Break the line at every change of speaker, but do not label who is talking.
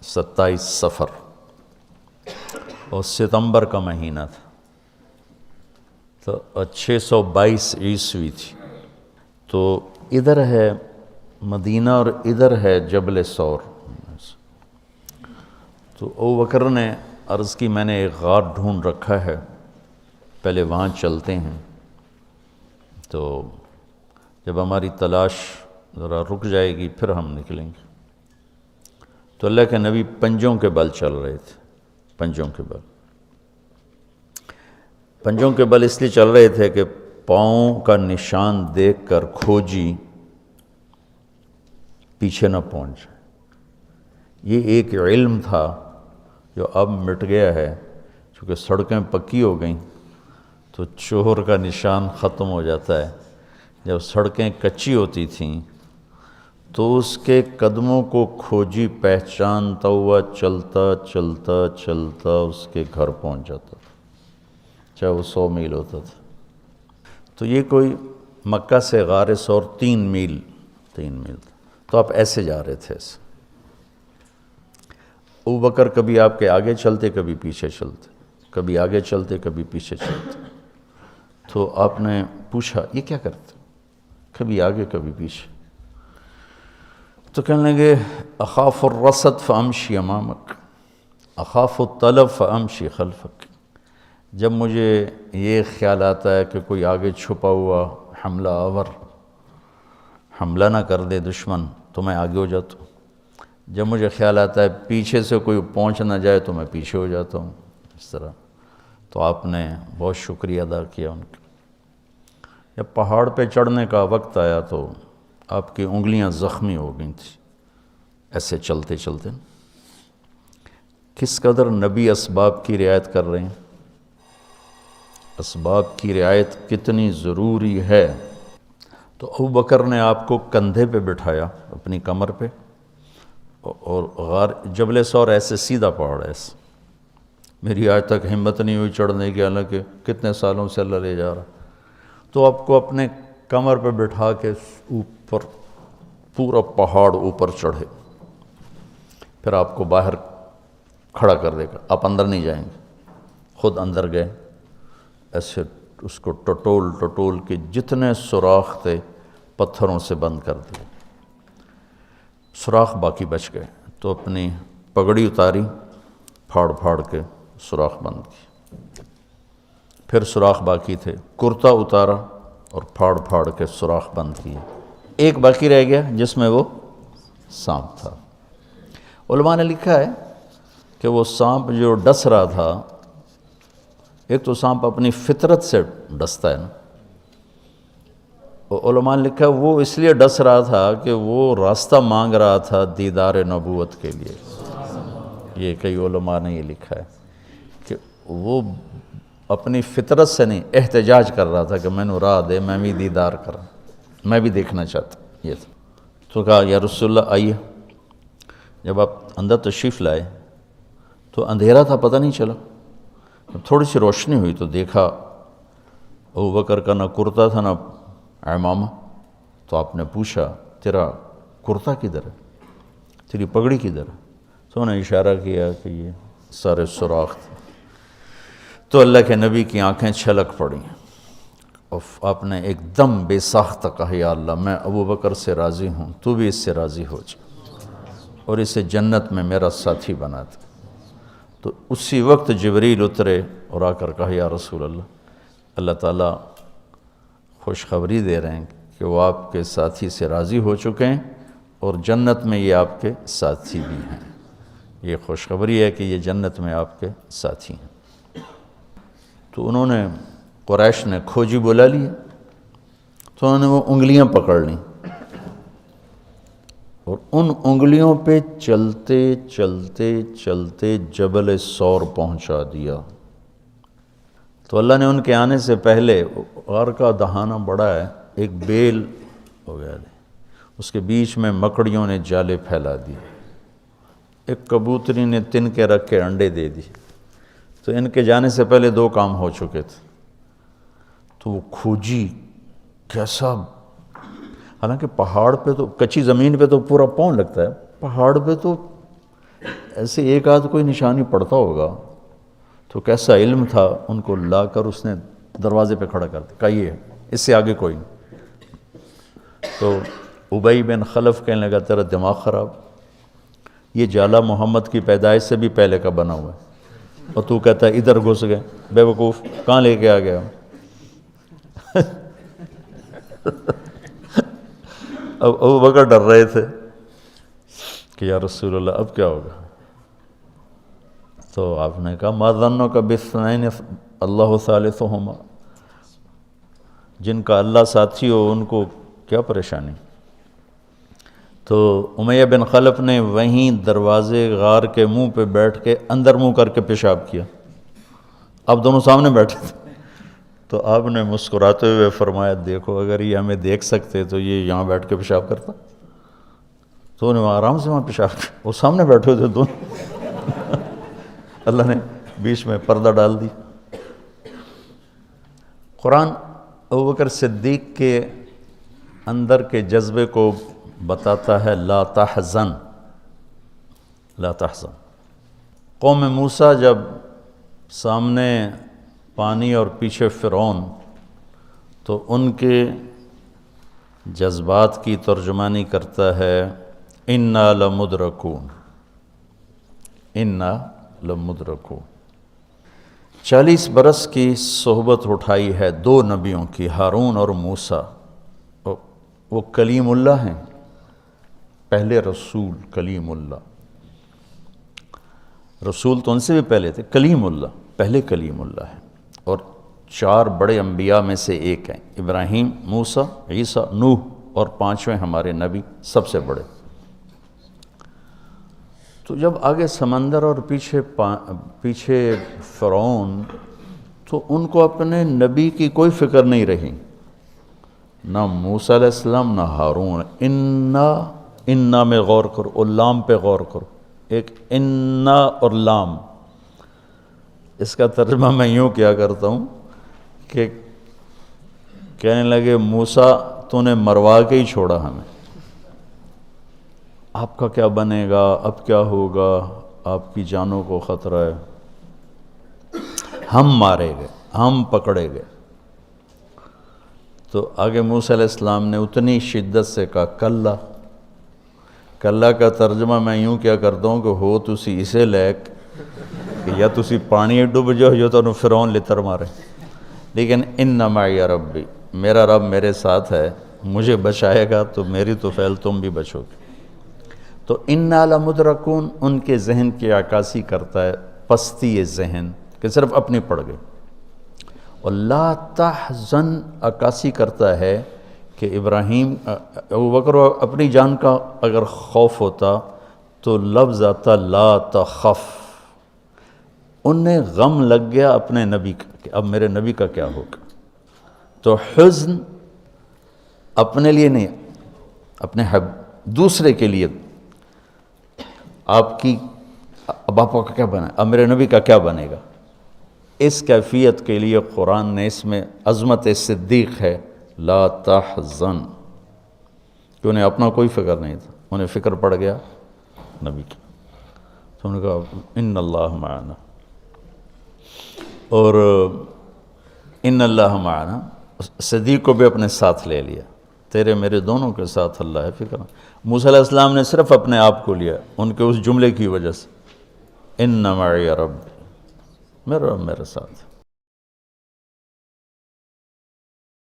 27 صفر اور ستمبر کا مہینہ تھا، تو 622 عیسوی تھی۔ تو ادھر ہے مدینہ اور ادھر ہے جبل ثور۔ تو ابو بکر نے عرض کی میں نے ایک غار ڈھونڈ رکھا ہے، پہلے وہاں چلتے ہیں، تو جب ہماری تلاش ذرا رک جائے گی پھر ہم نکلیں گے۔ تو اللہ کے نبی پنجوں کے بل چل رہے تھے، پنجوں کے بل، پنجوں کے بل اس لیے چل رہے تھے کہ پاؤں کا نشان دیکھ کر کھوجی پیچھے نہ پہنچ جائے۔ یہ ایک علم تھا جو اب مٹ گیا ہے، چونکہ سڑکیں پکی ہو گئیں تو چور کا نشان ختم ہو جاتا ہے۔ جب سڑکیں کچی ہوتی تھیں تو اس کے قدموں کو کھوجی پہچانتا ہوا چلتا چلتا چلتا اس کے گھر پہنچ جاتا تھا، چاہے وہ 100 میل ہوتا تھا۔ تو یہ کوئی مکہ سے غار ثور 3 میل تھا، تو آپ ایسے جا رہے تھے ایسے۔ ابو بکر کبھی آپ کے آگے چلتے، کبھی پیچھے چلتے، کبھی آگے چلتے، کبھی پیچھے چلتے۔ تو آپ نے پوچھا یہ کیا کرتے؟ کبھی آگے کبھی پیچھے۔ تو کہنے لگے اخاف الرصد فامشی امامک، اخاف الطلب فامشی خلفک۔ جب مجھے یہ خیال آتا ہے کہ کوئی آگے چھپا ہوا حملہ آور حملہ نہ کر دے دشمن تو میں آگے ہو جاتا ہوں، جب مجھے خیال آتا ہے پیچھے سے کوئی پہنچ نہ جائے تو میں پیچھے ہو جاتا ہوں، اس طرح۔ تو آپ نے بہت شکریہ ادا کیا ان کا۔ جب پہاڑ پہ چڑھنے کا وقت آیا تو آپ کی انگلیاں زخمی ہو گئی تھیں ایسے چلتے چلتے۔ کس قدر نبی اسباب کی رعایت کر رہے ہیں، اسباب کی رعایت کتنی ضروری ہے۔ تو ابو بکر نے آپ کو کندھے پہ بٹھایا اپنی کمر پہ، اور غار جبل ثور ایسے سیدھا پہاڑ ہے ایسے، میری آج تک ہمت نہیں ہوئی چڑھنے کی، حالانکہ کتنے سالوں سے اللہ لے جا رہا۔ تو آپ کو اپنے کمر پہ بٹھا کے اوپر پورا پہاڑ اوپر چڑھے، پھر آپ کو باہر کھڑا کر دے گا، آپ اندر نہیں جائیں گے۔ خود اندر گئے، ایسے اس کو ٹٹول ٹٹول کے جتنے سوراخ تھے پتھروں سے بند کر دیے، سوراخ باقی بچ گئے۔ تو اپنی پگڑی اتاری، پھاڑ پھاڑ کے سوراخ بند کی، پھر سوراخ باقی تھے، کرتا اتارا اور پھاڑ پھاڑ کے سوراخ بند کیے۔ ایک باقی رہ گیا جس میں وہ سانپ تھا۔ علماء نے لکھا ہے کہ وہ سانپ جو ڈس رہا تھا، ایک تو سانپ اپنی فطرت سے ڈستا ہے نا، علماء نے لکھا وہ اس لیے ڈس رہا تھا کہ وہ راستہ مانگ رہا تھا دیدار نبوت کے لیے۔ یہ کئی علماء نے یہ لکھا ہے کہ وہ اپنی فطرت سے نہیں، احتجاج کر رہا تھا کہ میں نے راہ دے، میں بھی دیدار کروں، میں بھی دیکھنا چاہتا۔ یہ تھا۔ تو کہا یا رسول اللہ آئیے۔ جب آپ اندر تشریف لائے تو اندھیرا تھا، پتہ نہیں چلا۔ تھوڑی سی روشنی ہوئی تو دیکھا ابو بکر کا نہ کرتا تھا نہ عمامہ۔ تو آپ نے پوچھا تیرا کرتا کدھر ہے، تیری پگڑی کدھر ہے؟ تو انہوں نے اشارہ کیا کہ یہ سارے سوراخ تھے۔ تو اللہ کے نبی کی آنکھیں چھلک پڑیں، اور آپ نے ایک دم بے ساختہ کہا یا اللہ میں ابو بکر سے راضی ہوں، تو بھی اس سے راضی ہو جا اور اسے جنت میں میرا ساتھی بنا دے۔ تو اسی وقت جبریل اترے اور آ کر کہا یا رسول اللہ، اللہ تعالیٰ خوشخبری دے رہے ہیں کہ وہ آپ کے ساتھی سے راضی ہو چکے ہیں اور جنت میں یہ آپ کے ساتھی بھی ہیں۔ یہ خوشخبری ہے کہ یہ جنت میں آپ کے ساتھی ہیں۔ تو انہوں نے قریش نے کھوجی بلا لیا، تو انہوں نے وہ انگلیاں پکڑ لیں اور ان انگلیوں پہ چلتے چلتے چلتے جبل ثور پہنچا دیا۔ تو اللہ نے ان کے آنے سے پہلے، غار کا دہانہ بڑا ہے، ایک بیل ہو گیا، اس کے بیچ میں مکڑیوں نے جالے پھیلا دیے، ایک کبوتری نے تن کے رکھ کے انڈے دے دی۔ تو ان کے جانے سے پہلے 2 کام ہو چکے تھے۔ تو وہ کھوجی کیسا، حالانکہ پہاڑ پہ تو کچی زمین پہ تو پورا پاؤں لگتا ہے، پہاڑ پہ تو ایسے ایک آدھ کوئی نشانی پڑتا ہوگا تو کیسا علم تھا، ان کو لا کر اس نے دروازے پہ کھڑا کر دیا، کہا یہ ہے، اس سے آگے کوئی نہیں۔ تو ابی بن خلف کہنے لگا تیرا دماغ خراب، یہ جالا محمد کی پیدائش سے بھی پہلے کا بنا ہوا ہے، اور تو کہتا ہے ادھر گھس گئے، بے وقوف کہاں لے کے آ گیا؟ اب ابو بکر ڈر رہے تھے کہ یا رسول اللہ اب کیا ہوگا؟ تو آپ نے کہا ما ظنک باثنین اللہ ثالثہما، جن کا اللہ ساتھی ہو ان کو کیا پریشانی؟ تو امیہ بن خلف نے وہیں دروازے غار کے منہ پہ بیٹھ کے اندر منہ کر کے پیشاب کیا، اب دونوں سامنے بیٹھے تھے۔ تو آپ نے مسکراتے ہوئے فرمایا دیکھو اگر یہ ہمیں دیکھ سکتے تو یہ یہاں بیٹھ کے پیشاب کرتا، تو انہوں نے آرام سے وہاں پیشاب کیا، وہ سامنے بیٹھے تھے دونوں۔ اللہ نے بیچ میں پردہ ڈال دی۔ قرآن ابوبکر صدیق کے اندر کے جذبے کو بتاتا ہے، لا تحزن لا تحزن۔ قوم موسیٰ جب سامنے پانی اور پیچھے فرعون، تو ان کے جذبات کی ترجمانی کرتا ہے انا لمدرکون، انا لمدرکون۔ 40 برس کی صحبت اٹھائی ہے دو نبیوں کی، ہارون اور موسیٰ۔ وہ کلیم اللہ ہیں، پہلے رسول کلیم اللہ، رسول تو ان سے بھی پہلے تھے، کلیم اللہ پہلے کلیم اللہ ہے، اور 4 بڑے انبیاء میں سے ایک ہیں، ابراہیم، موسیٰ، عیسیٰ، نوح، اور 5ویں ہمارے نبی سب سے بڑے۔ تو جب آگے سمندر اور پیچھے فرعون، تو ان کو اپنے نبی کی کوئی فکر نہیں رہی، نہ موسیٰ علیہ السلام نہ ہارون۔ انا میں غور کرو، اور لام پہ غور کرو، ایک انا اور لام، اس کا ترجمہ میں یوں کیا کرتا ہوں کہ کہنے لگے موسیٰ تو نے مروا کے ہی چھوڑا ہمیں، آپ کا کیا بنے گا، اب کیا ہوگا، آپ کی جانوں کو خطرہ ہے، ہم مارے گئے، ہم پکڑے گئے۔ تو آگے موسیٰ علیہ السلام نے اتنی شدت سے کہا کلا۔ کلا کا ترجمہ میں یوں کیا کرتا ہوں کہ ہو تسی اسے لیک کہ یا تسی پانی ڈوب جاؤ یا تو فرعون لتر مارے، لیکن ان معی ربی، میرا رب میرے ساتھ ہے، مجھے بچائے گا تو میری تو فعل تم بھی بچو گے۔ تو انا لمدرکون ان کے ذہن کی عکاسی کرتا ہے، پستی ذہن کہ صرف اپنی پڑ گئی، اور لا تحزن عکاسی کرتا ہے کہ ابراہیم ابوبکر اپنی جان کا اگر خوف ہوتا تو لفظ آتا لا تخف، انہیں غم لگ گیا اپنے نبی کا کہ اب میرے نبی کا کیا ہوگا۔ تو حزن اپنے لیے نہیں، اپنے دوسرے کے لیے، آپ کی اب آپ کا کیا بنا، اب میرے نبی کا کیا بنے گا، اس کیفیت کے لیے قرآن نے اس میں عظمت صدیق ہے، لا تحزن، کہ انہیں اپنا کوئی فکر نہیں تھا، انہیں فکر پڑ گیا نبی کی۔ تو انہوں نے کہا ان اللہ معنا، اور ان اللہ معنا صدیق کو بھی اپنے ساتھ لے لیا، تیرے میرے دونوں کے ساتھ اللہ ہے، فکر۔ موسیٰ علیہ السلام نے صرف اپنے آپ کو لیا ان کے اس جملے کی وجہ سے، ان معی ربی، میرا رب میرے ساتھ۔